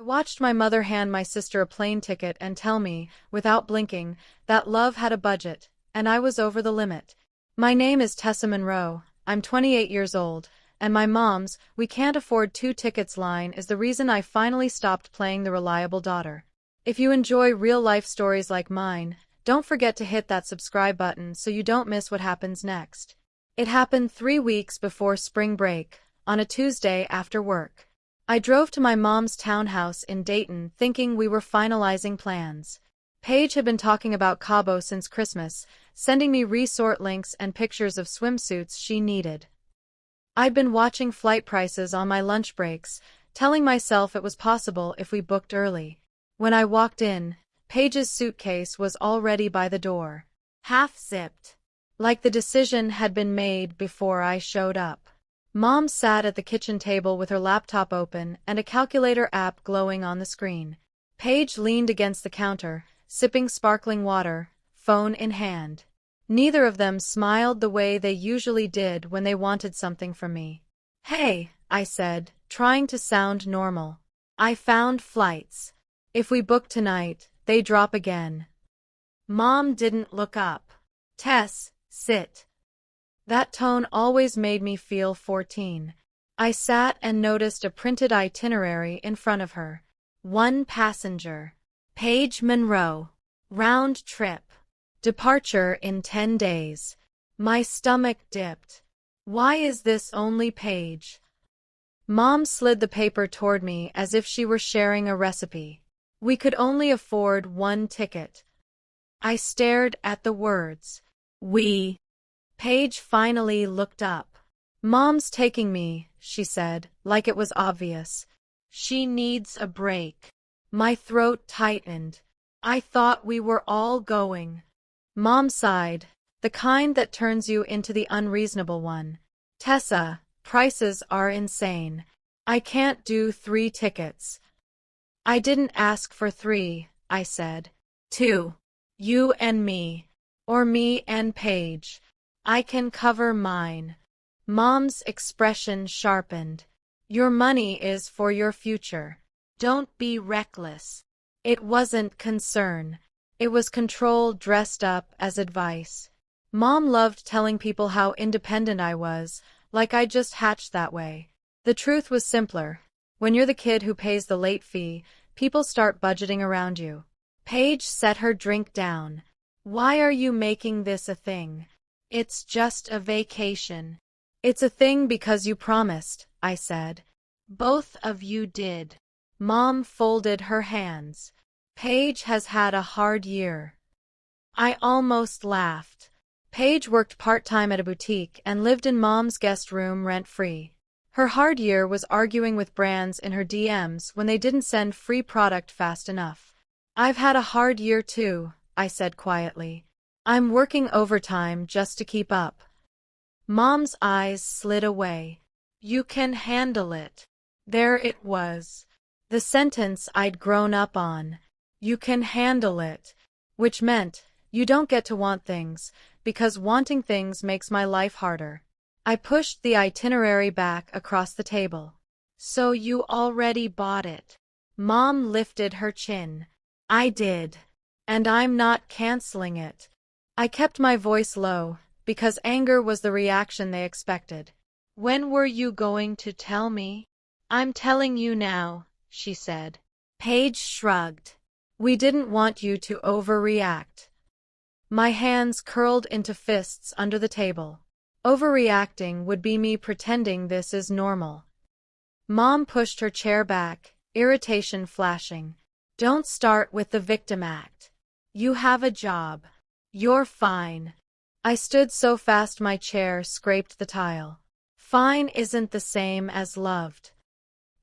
I watched my mother hand my sister a plane ticket and tell me, without blinking, that love had a budget, and I was over the limit. My name is Tessa Monroe, I'm 28 years old, and my mom's "we can't afford two tickets" line is the reason I finally stopped playing the reliable daughter. If you enjoy real-life stories like mine, don't forget to hit that subscribe button so you don't miss what happens next. It happened 3 weeks before spring break, on a Tuesday after work. I drove to my mom's townhouse in Dayton thinking we were finalizing plans. Paige had been talking about Cabo since Christmas, sending me resort links and pictures of swimsuits she needed. I'd been watching flight prices on my lunch breaks, telling myself it was possible if we booked early. When I walked in, Paige's suitcase was already by the door, half-zipped, like the decision had been made before I showed up. Mom sat at the kitchen table with her laptop open and a calculator app glowing on the screen. Paige leaned against the counter, sipping sparkling water, phone in hand. Neither of them smiled the way they usually did when they wanted something from me. "Hey," I said, trying to sound normal. "I found flights. If we book tonight, they drop again." Mom didn't look up. "Tess, sit." That tone always made me feel 14. I sat and noticed a printed itinerary in front of her. One passenger. Paige Monroe. Round trip. Departure in 10 days. My stomach dipped. Why is this only Paige? Mom slid the paper toward me as if she were sharing a recipe. We could only afford one ticket. I stared at the words. We. Paige finally looked up. "Mom's taking me," she said, like it was obvious. "She needs a break." My throat tightened. "I thought we were all going." Mom sighed, the kind that turns you into the unreasonable one. "Tessa, prices are insane. I can't do 3 tickets." "I didn't ask for 3, I said. 2. You and me. Or me and Paige. I can cover mine." Mom's expression sharpened. "Your money is for your future. Don't be reckless." It wasn't concern. It was control dressed up as advice. Mom loved telling people how independent I was, like I just hatched that way. The truth was simpler. When you're the kid who pays the late fee, people start budgeting around you. Paige set her drink down. "Why are you making this a thing? It's just a vacation." "It's a thing because you promised," I said. "Both of you did." Mom folded her hands. "Paige has had a hard year." I almost laughed. Paige worked part-time at a boutique and lived in Mom's guest room rent-free. Her hard year was arguing with brands in her DMs when they didn't send free product fast enough. "I've had a hard year too," I said quietly. "I'm working overtime just to keep up." Mom's eyes slid away. "You can handle it." There it was. The sentence I'd grown up on. You can handle it. Which meant, you don't get to want things, because wanting things makes my life harder. I pushed the itinerary back across the table. "So you already bought it?" Mom lifted her chin. "I did. And I'm not canceling it." I kept my voice low, because anger was the reaction they expected. "When were you going to tell me?" "I'm telling you now," she said. Paige shrugged. "We didn't want you to overreact." My hands curled into fists under the table. Overreacting would be me pretending this is normal. Mom pushed her chair back, irritation flashing. "Don't start with the victim act. You have a job. You're fine." I stood so fast my chair scraped the tile. Fine isn't the same as loved.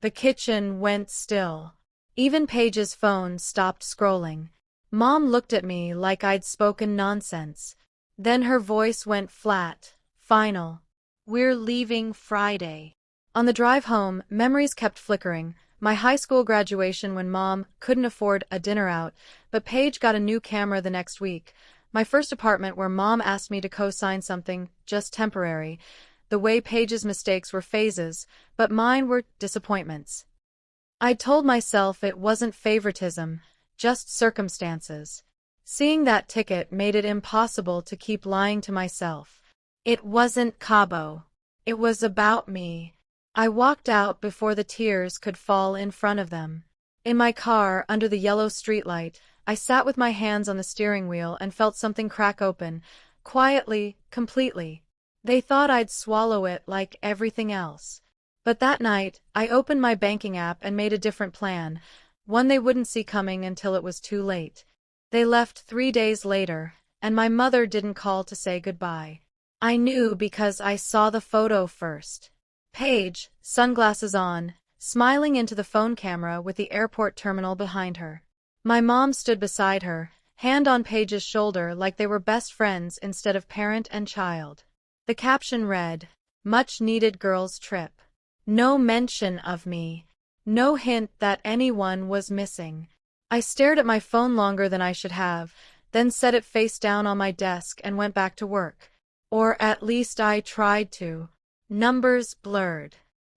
The kitchen went still. Even Paige's phone stopped scrolling. Mom looked at me like I'd spoken nonsense. Then her voice went flat, final. "We're leaving Friday." On the drive home, memories kept flickering. My high school graduation when Mom couldn't afford a dinner out, but Paige got a new camera the next week. My first apartment where Mom asked me to co-sign something just temporary. The way Paige's mistakes were phases, but mine were disappointments. I told myself it wasn't favoritism, just circumstances. Seeing that ticket made it impossible to keep lying to myself. It wasn't Cabo. It was about me. I walked out before the tears could fall in front of them. In my car, under the yellow streetlight, I sat with my hands on the steering wheel and felt something crack open, quietly, completely. They thought I'd swallow it like everything else. But that night, I opened my banking app and made a different plan, one they wouldn't see coming until it was too late. They left 3 days later, and my mother didn't call to say goodbye. I knew because I saw the photo first. Paige, sunglasses on, smiling into the phone camera with the airport terminal behind her. My mom stood beside her, hand on Paige's shoulder like they were best friends instead of parent and child. The caption read, "Much needed girls' trip." No mention of me. No hint that anyone was missing. I stared at my phone longer than I should have, then set it face down on my desk and went back to work. Or at least I tried to. Numbers blurred.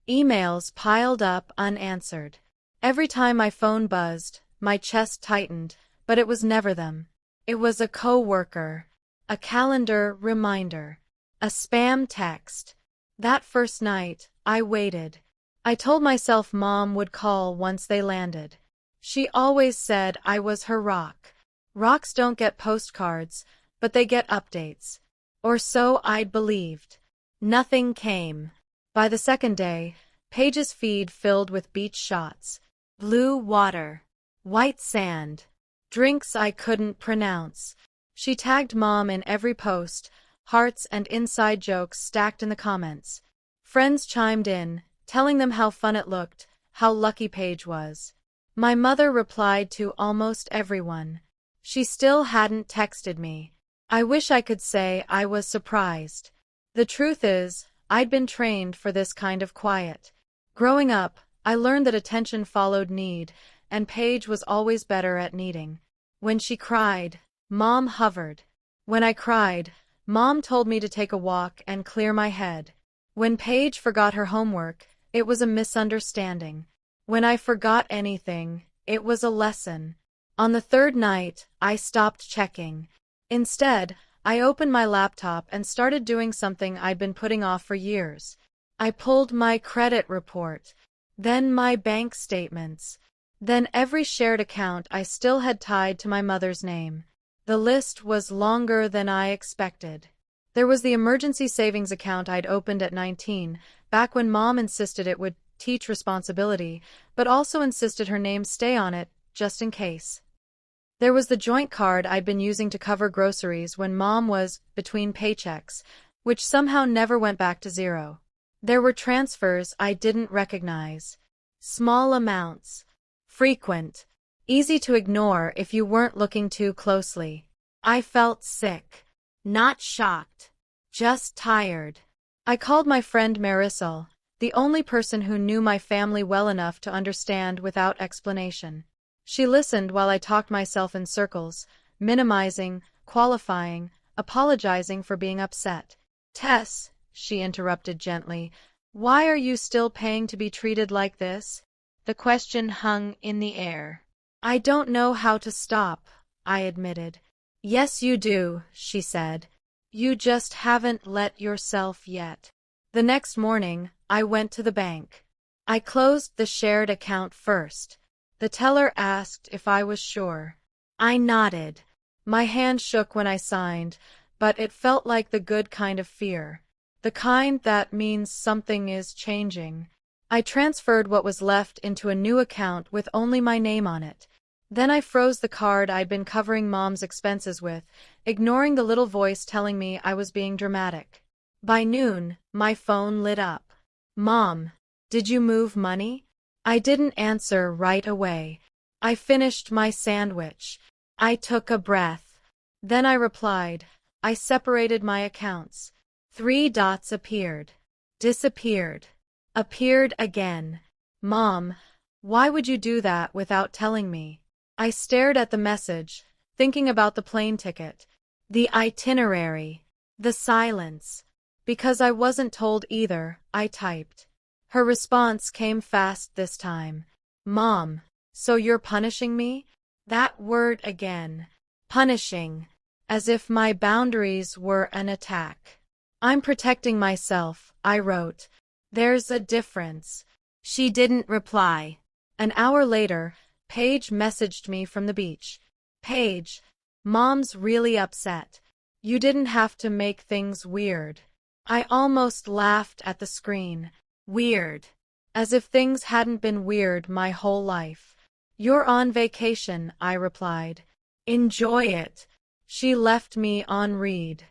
Emails piled up unanswered. Every time my phone buzzed, my chest tightened, but it was never them. It was a coworker, a calendar reminder, a spam text. That first night, I waited. I told myself Mom would call once they landed. She always said I was her rock. Rocks don't get postcards, but they get updates. Or so I'd believed. Nothing came. By the second day, Paige's feed filled with beach shots. Blue water. White sand. Drinks I couldn't pronounce. She tagged Mom in every post, hearts and inside jokes stacked in the comments. Friends chimed in, telling them how fun it looked, how lucky Paige was. My mother replied to almost everyone. She still hadn't texted me. I wish I could say I was surprised. The truth is, I'd been trained for this kind of quiet. Growing up, I learned that attention followed need, and Paige was always better at needing. When she cried, Mom hovered. When I cried, Mom told me to take a walk and clear my head. When Paige forgot her homework, it was a misunderstanding. When I forgot anything, it was a lesson. On the third night, I stopped checking. Instead, I opened my laptop and started doing something I'd been putting off for years. I pulled my credit report, then my bank statements, then every shared account I still had tied to my mother's name. The list was longer than I expected. There was the emergency savings account I'd opened at 19, back when Mom insisted it would teach responsibility, but also insisted her name stay on it, just in case. There was the joint card I'd been using to cover groceries when Mom was between paychecks, which somehow never went back to zero. There were transfers I didn't recognize. Small amounts. Frequent. Easy to ignore if you weren't looking too closely. I felt sick. Not shocked. Just tired. I called my friend Marisol, the only person who knew my family well enough to understand without explanation. She listened while I talked myself in circles, minimizing, qualifying, apologizing for being upset. Tess, she interrupted gently, why are you still paying to be treated like this? The question hung in the air. I don't know how to stop, I admitted. Yes, you do, she said. You just haven't let yourself yet. The next morning, I went to the bank. I closed the shared account first. The teller asked if I was sure. I nodded. My hand shook when I signed, but it felt like the good kind of fear. The kind that means something is changing. I transferred what was left into a new account with only my name on it. Then I froze the card I'd been covering Mom's expenses with, ignoring the little voice telling me I was being dramatic. By noon, my phone lit up. Mom, did you move money? I didn't answer right away. I finished my sandwich. I took a breath. Then I replied. I separated my accounts. 3 dots appeared. Disappeared. Appeared again. Mom, why would you do that without telling me? I stared at the message, thinking about the plane ticket, the itinerary, the silence. Because I wasn't told either, I typed. Her response came fast this time. Mom, so you're punishing me? That word again. Punishing. As if my boundaries were an attack. I'm protecting myself, I wrote. There's a difference. She didn't reply. An hour later, Paige messaged me from the beach. Paige, Mom's really upset. You didn't have to make things weird. I almost laughed at the screen. Weird. As if things hadn't been weird my whole life. You're on vacation, I replied. Enjoy it. She left me on read.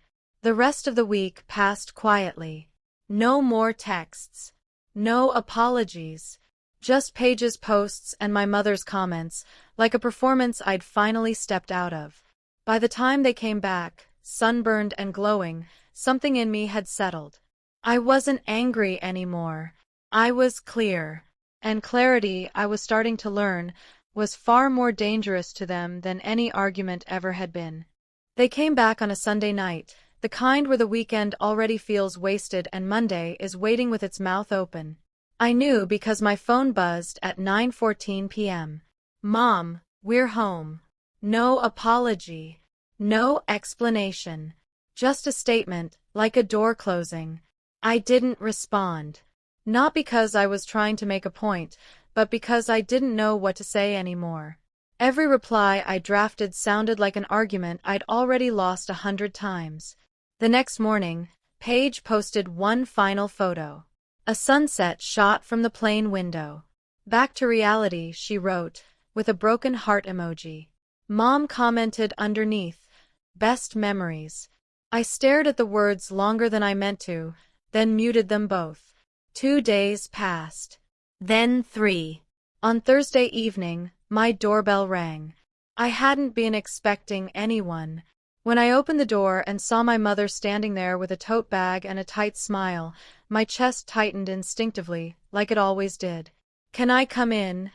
The rest of the week passed quietly. No more texts. No apologies. Just Paige's posts and my mother's comments, like a performance I'd finally stepped out of. By the time they came back, sunburned and glowing, something in me had settled. I wasn't angry anymore. I was clear. And clarity, I was starting to learn, was far more dangerous to them than any argument ever had been. They came back on a Sunday night, the kind where the weekend already feels wasted and Monday is waiting with its mouth open. I knew because my phone buzzed at 9:14 p.m. Mom, we're home. No apology. No explanation. Just a statement, like a door closing. I didn't respond. Not because I was trying to make a point, but because I didn't know what to say anymore. Every reply I drafted sounded like an argument I'd already lost 100 times. The next morning, Paige posted one final photo. A sunset shot from the plane window. Back to reality, she wrote, with a broken heart emoji. Mom commented underneath, best memories. I stared at the words longer than I meant to, then muted them both. 2 days passed. Then 3. On Thursday evening, my doorbell rang. I hadn't been expecting anyone. When I opened the door and saw my mother standing there with a tote bag and a tight smile, my chest tightened instinctively, like it always did. Can I come in?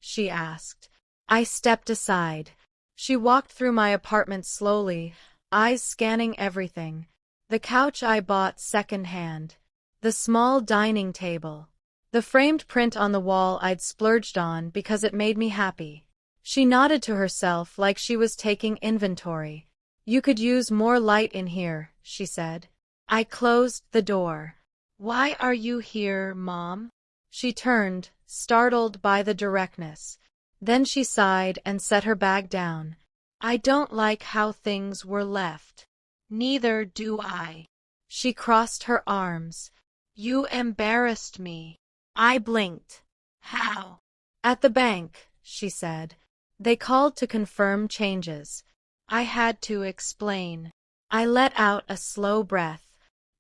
She asked. I stepped aside. She walked through my apartment slowly, eyes scanning everything. The couch I bought secondhand. The small dining table. The framed print on the wall I'd splurged on because it made me happy. She nodded to herself like she was taking inventory. You could use more light in here, she said. I closed the door. Why are you here, Mom? She turned, startled by the directness. Then she sighed and set her bag down. I don't like how things were left. Neither do I. She crossed her arms. You embarrassed me. I blinked. How? At the bank, she said. They called to confirm changes. I had to explain. I let out a slow breath.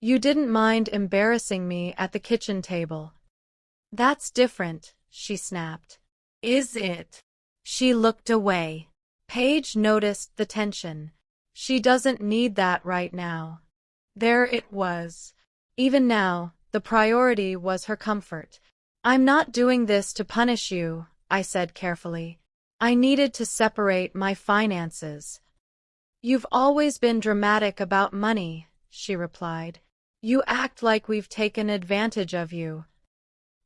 You didn't mind embarrassing me at the kitchen table. That's different, she snapped. Is it? She looked away. Paige noticed the tension. She doesn't need that right now. There it was. Even now, the priority was her comfort. I'm not doing this to punish you, I said carefully. I needed to separate my finances. You've always been dramatic about money, she replied. You act like we've taken advantage of you.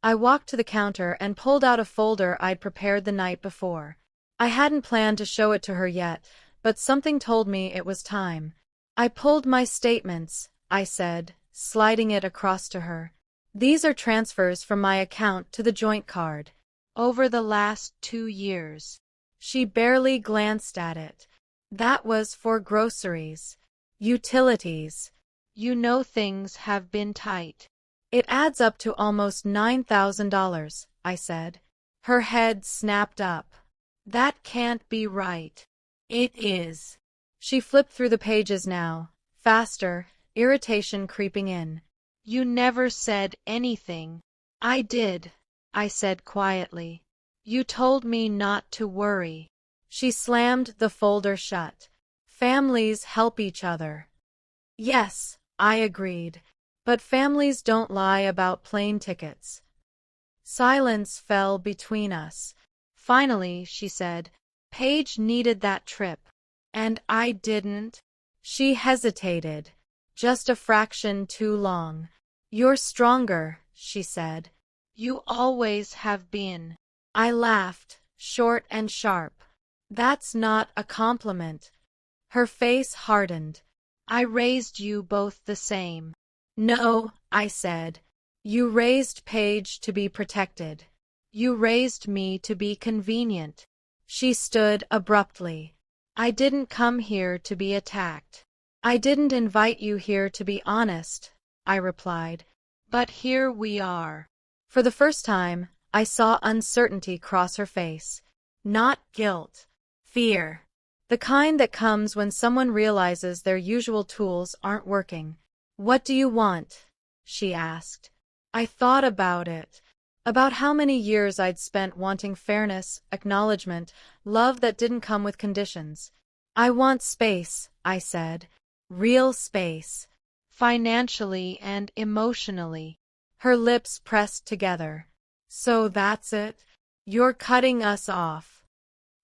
I walked to the counter and pulled out a folder I'd prepared the night before. I hadn't planned to show it to her yet, but something told me it was time. I pulled my statements, I said, sliding it across to her. These are transfers from my account to the joint card. Over the last 2 years. She barely glanced at it. That was for groceries. Utilities. You know things have been tight. It adds up to almost $9,000, I said. Her head snapped up. That can't be right. It is. She flipped through the pages now, faster, irritation creeping in. You never said anything. I did, I said quietly. You told me not to worry. She slammed the folder shut. Families help each other. Yes, I agreed. But families don't lie about plane tickets. Silence fell between us. Finally, she said, Paige needed that trip. And I didn't. She hesitated. Just a fraction too long. You're stronger, she said. You always have been. I laughed, short and sharp. That's not a compliment. Her face hardened. I raised you both the same. No, I said. You raised Paige to be protected. You raised me to be convenient. She stood abruptly. I didn't come here to be attacked. I didn't invite you here to be honest, I replied. But here we are. For the first time, I saw uncertainty cross her face. Not guilt. Fear. The kind that comes when someone realizes their usual tools aren't working. What do you want? She asked. I thought about it. About how many years I'd spent wanting fairness, acknowledgement, love that didn't come with conditions. I want space, I said. Real space. Financially and emotionally. Her lips pressed together. So that's it? You're cutting us off.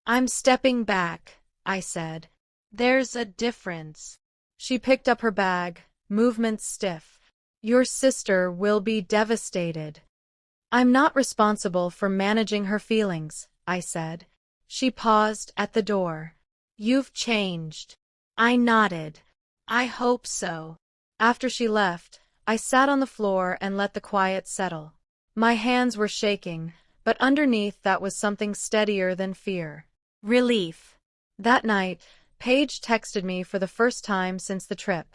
I'm stepping back, I said. There's a difference. She picked up her bag, movements stiff. Your sister will be devastated. I'm not responsible for managing her feelings, I said. She paused at the door. You've changed. I nodded. I hope so. After she left, I sat on the floor and let the quiet settle. My hands were shaking, but underneath that was something steadier than fear. Relief. That night, Paige texted me for the first time since the trip.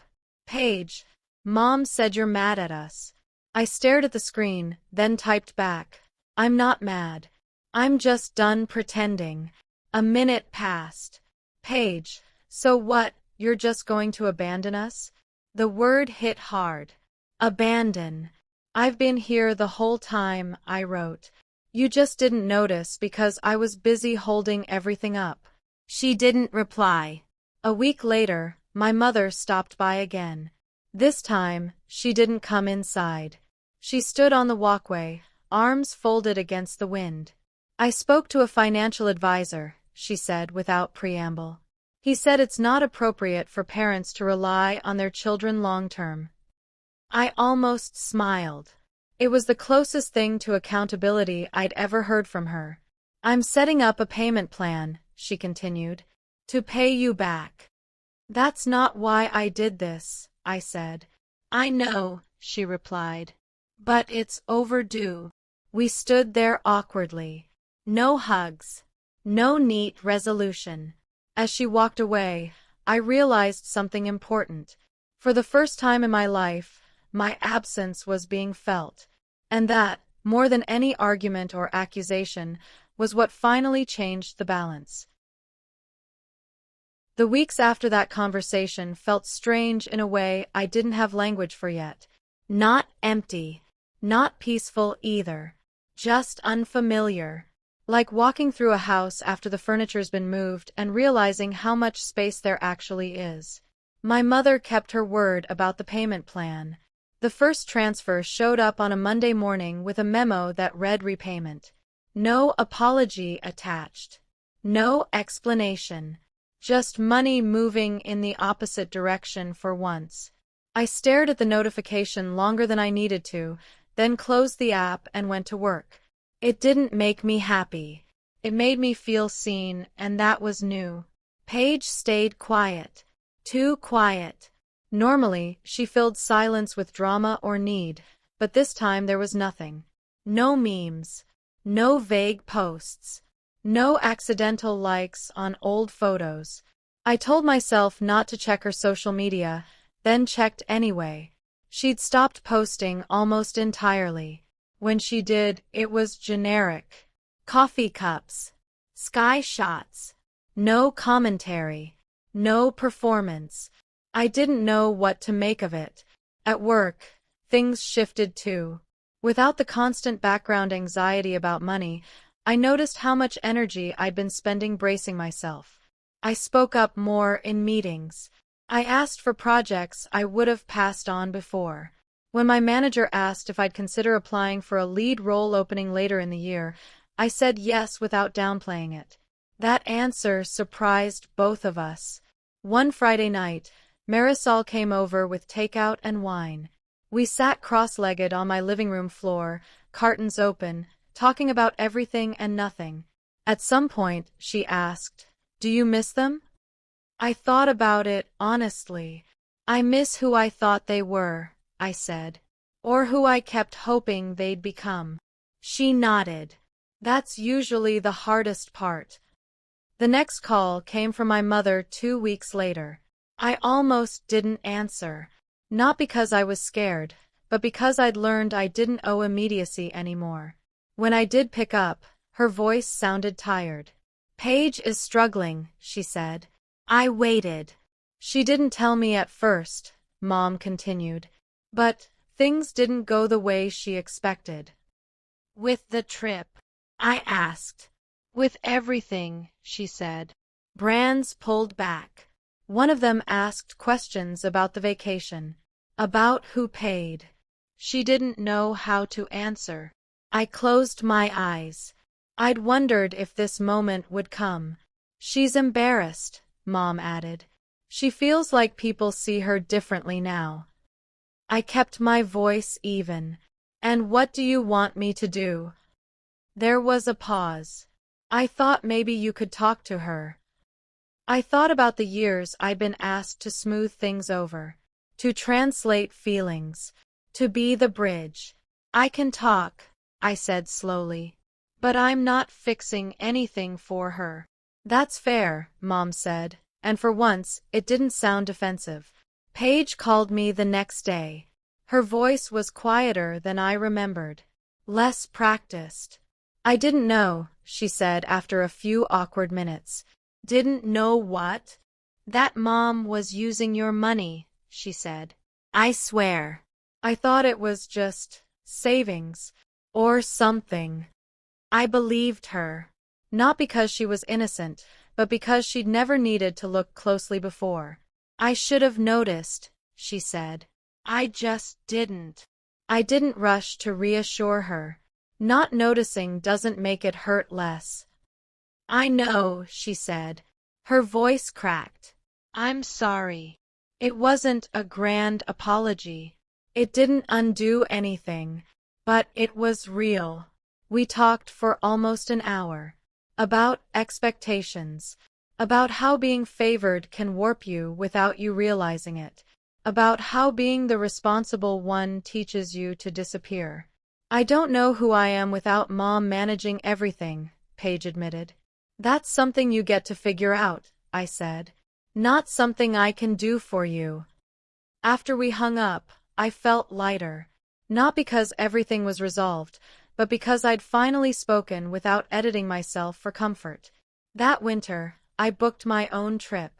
Paige, Mom said you're mad at us. I stared at the screen, then typed back. I'm not mad. I'm just done pretending. A minute passed. Paige, so what, you're just going to abandon us? The word hit hard. Abandon. I've been here the whole time, I wrote. You just didn't notice because I was busy holding everything up. She didn't reply. A week later, my mother stopped by again. This time, she didn't come inside. She stood on the walkway, arms folded against the wind. I spoke to a financial advisor, she said without preamble. He said it's not appropriate for parents to rely on their children long-term. I almost smiled. It was the closest thing to accountability I'd ever heard from her. I'm setting up a payment plan, she continued, to pay you back. That's not why I did this, I said. I know, she replied. But it's overdue. We stood there awkwardly. No hugs. No neat resolution. As she walked away, I realized something important. For the first time in my life, my absence was being felt. And that, more than any argument or accusation, was what finally changed the balance. The weeks after that conversation felt strange in a way I didn't have language for yet. Not empty. Not peaceful either. Just unfamiliar. Like walking through a house after the furniture's been moved and realizing how much space there actually is. My mother kept her word about the payment plan. The first transfer showed up on a Monday morning with a memo that read repayment. No apology attached. No explanation. Just money moving in the opposite direction for once. I stared at the notification longer than I needed to, then closed the app and went to work. It didn't make me happy. It made me feel seen, and that was new. Paige stayed quiet. Too quiet. Normally, she filled silence with drama or need, but this time there was nothing. No memes. No vague posts. No accidental likes on old photos. I told myself not to check her social media, then checked anyway. She'd stopped posting almost entirely. When she did, it was generic. Coffee cups. Sky shots. No commentary. No performance. I didn't know what to make of it. At work, things shifted too. Without the constant background anxiety about money, I noticed how much energy I'd been spending bracing myself. I spoke up more in meetings. I asked for projects I would have passed on before. When my manager asked if I'd consider applying for a lead role opening later in the year, I said yes without downplaying it. That answer surprised both of us. One Friday night, Marisol came over with takeout and wine. We sat cross-legged on my living room floor, curtains open, talking about everything and nothing. At some point, she asked, "Do you miss them?" I thought about it, honestly. "I miss who I thought they were," I said. "Or who I kept hoping they'd become." She nodded. "That's usually the hardest part." The next call came from my mother 2 weeks later. I almost didn't answer. Not because I was scared, but because I'd learned I didn't owe immediacy anymore. When I did pick up, her voice sounded tired. "Paige is struggling," she said. I waited. "She didn't tell me at first," Mom continued. "But things didn't go the way she expected." "With the trip?" I asked. "With everything," she said. Brands pulled back. One of them asked questions about the vacation, about who paid. She didn't know how to answer. I closed my eyes. I'd wondered if this moment would come. "She's embarrassed," Mom added. "She feels like people see her differently now." I kept my voice even. "And what do you want me to do?" There was a pause. "I thought maybe you could talk to her." I thought about the years I'd been asked to smooth things over, to translate feelings, to be the bridge. "I can talk," I said slowly. "But I'm not fixing anything for her." "That's fair," Mom said, and for once, it didn't sound defensive. Paige called me the next day. Her voice was quieter than I remembered, less practiced. "I didn't know," she said after a few awkward minutes. "Didn't know what?" "That Mom was using your money," she said. "I swear." I thought it was just savings or something. I believed her. Not because she was innocent, but because she'd never needed to look closely before. "I should have noticed," she said. "I just didn't." I didn't rush to reassure her. Not noticing doesn't make it hurt less. "I know," she said. Her voice cracked. "I'm sorry." It wasn't a grand apology. It didn't undo anything, but it was real. We talked for almost an hour. About expectations. About how being favored can warp you without you realizing it. About how being the responsible one teaches you to disappear. "I don't know who I am without Mom managing everything," Paige admitted. "That's something you get to figure out," I said. "Not something I can do for you." After we hung up, I felt lighter. Not because everything was resolved, but because I'd finally spoken without editing myself for comfort. That winter, I booked my own trip.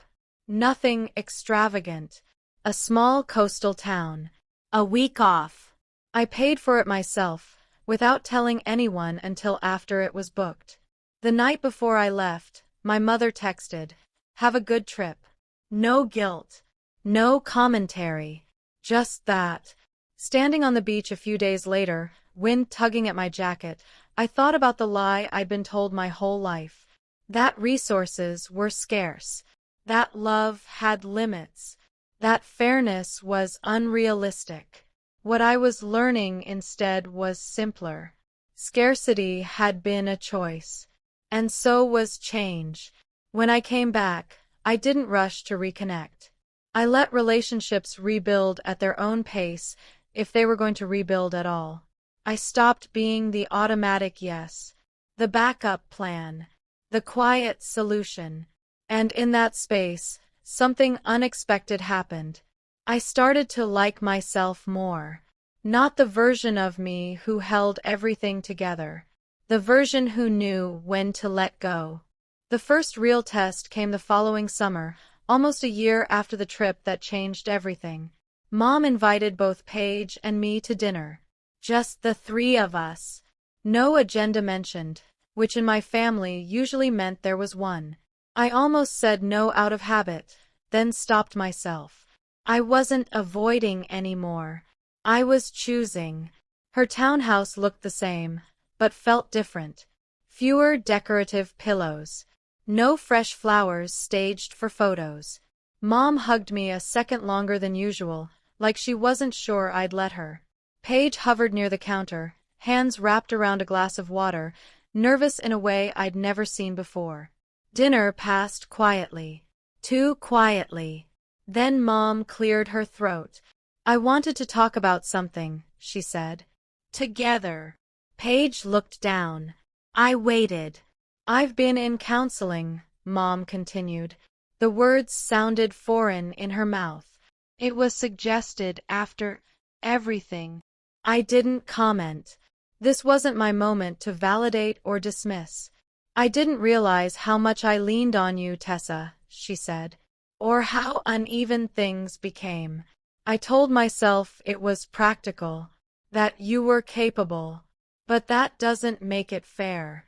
Nothing extravagant. A small coastal town. A week off. I paid for it myself, without telling anyone until after it was booked. The night before I left, my mother texted, "Have a good trip." No guilt. No commentary. Just that. Standing on the beach a few days later, wind tugging at my jacket, I thought about the lie I'd been told my whole life. That resources were scarce. That love had limits. That fairness was unrealistic. What I was learning instead was simpler. Scarcity had been a choice. And so was change. When I came back, I didn't rush to reconnect. I let relationships rebuild at their own pace, if they were going to rebuild at all. I stopped being the automatic yes, the backup plan, the quiet solution. And in that space, something unexpected happened. I started to like myself more. Not the version of me who held everything together. The version who knew when to let go. The first real test came the following summer, almost a year after the trip that changed everything. Mom invited both Paige and me to dinner. Just the three of us. No agenda mentioned, which in my family usually meant there was one. I almost said no out of habit, then stopped myself. I wasn't avoiding anymore. I was choosing. Her townhouse looked the same, but felt different. Fewer decorative pillows. No fresh flowers staged for photos. Mom hugged me a second longer than usual, like she wasn't sure I'd let her. Paige hovered near the counter, hands wrapped around a glass of water, nervous in a way I'd never seen before. Dinner passed quietly. Too quietly. Then Mom cleared her throat. "I wanted to talk about something," she said. "Together." Paige looked down. I waited. "I've been in counseling," Mom continued. The words sounded foreign in her mouth. "It was suggested after everything." I didn't comment. This wasn't my moment to validate or dismiss. "I didn't realize how much I leaned on you, Tessa," she said. "Or how uneven things became. I told myself it was practical, that you were capable. But that doesn't make it fair."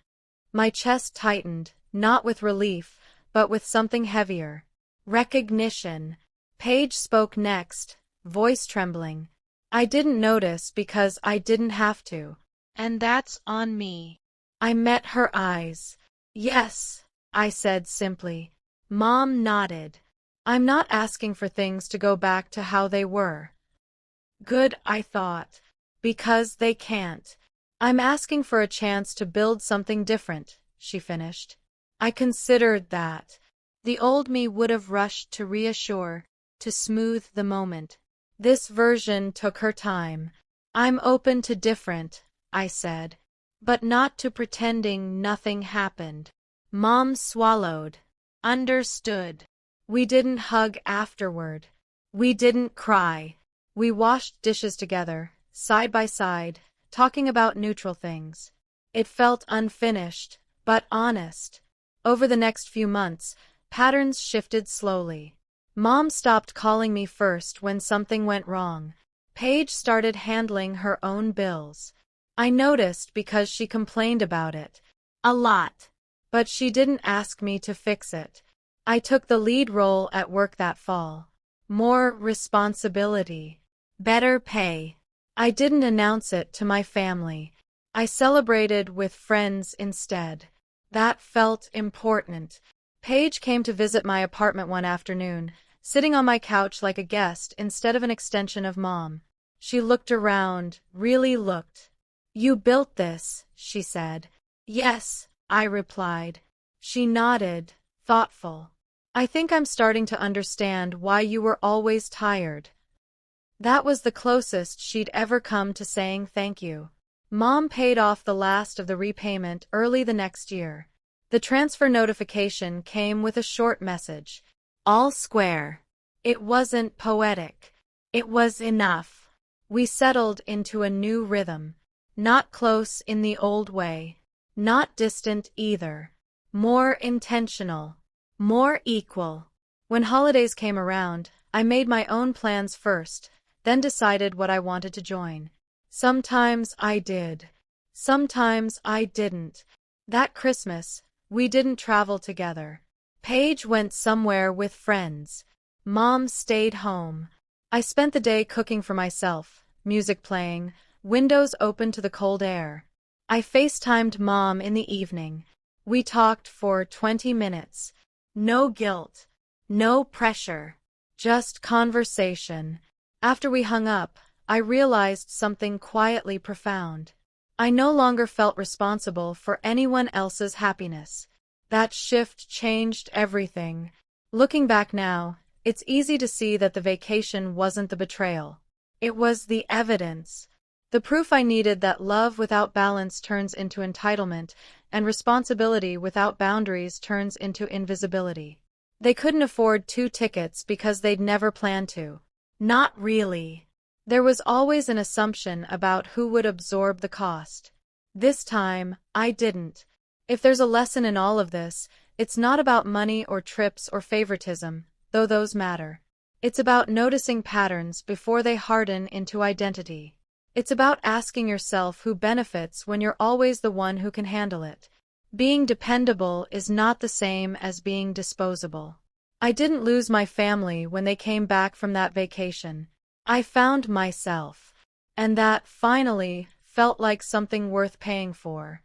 My chest tightened, not with relief, but with something heavier. Recognition. Paige spoke next, voice trembling. "I didn't notice because I didn't have to. And that's on me." I met her eyes. "Yes," I said simply. Mom nodded. "I'm not asking for things to go back to how they were." Good, I thought. Because they can't. "I'm asking for a chance to build something different," she finished. I considered that. The old me would have rushed to reassure, to smooth the moment. This version took her time. "I'm open to different," I said. "But not to pretending nothing happened." Mom swallowed. "Understood." We didn't hug afterward. We didn't cry. We washed dishes together, side by side, talking about neutral things. It felt unfinished, but honest. Over the next few months, patterns shifted slowly. Mom stopped calling me first when something went wrong. Paige started handling her own bills. I noticed because she complained about it. A lot. But she didn't ask me to fix it. I took the lead role at work that fall. More responsibility. Better pay. I didn't announce it to my family. I celebrated with friends instead. That felt important. Paige came to visit my apartment one afternoon, sitting on my couch like a guest instead of an extension of Mom. She looked around, really looked. "You built this," she said. "Yes," I replied. She nodded, thoughtful. "I think I'm starting to understand why you were always tired." That was the closest she'd ever come to saying thank you. Mom paid off the last of the repayment early the next year. The transfer notification came with a short message. All square. It wasn't poetic. It was enough. We settled into a new rhythm. Not close in the old way. Not distant either. More intentional. More equal. When holidays came around, I made my own plans first, then decided what I wanted to join. Sometimes I did. Sometimes I didn't. That Christmas, we didn't travel together. Paige went somewhere with friends. Mom stayed home. I spent the day cooking for myself, music playing, windows open to the cold air. I FaceTimed Mom in the evening. We talked for 20 minutes. No guilt. No pressure. Just conversation. After we hung up, I realized something quietly profound. I no longer felt responsible for anyone else's happiness. That shift changed everything. Looking back now, it's easy to see that the vacation wasn't the betrayal. It was the evidence. The proof I needed that love without balance turns into entitlement, and responsibility without boundaries turns into invisibility. They couldn't afford 2 tickets because they'd never planned to. Not really. There was always an assumption about who would absorb the cost. This time, I didn't. If there's a lesson in all of this, it's not about money or trips or favoritism, though those matter. It's about noticing patterns before they harden into identity. It's about asking yourself who benefits when you're always the one who can handle it. Being dependable is not the same as being disposable. I didn't lose my family when they came back from that vacation. I found myself. And that, finally, felt like something worth paying for.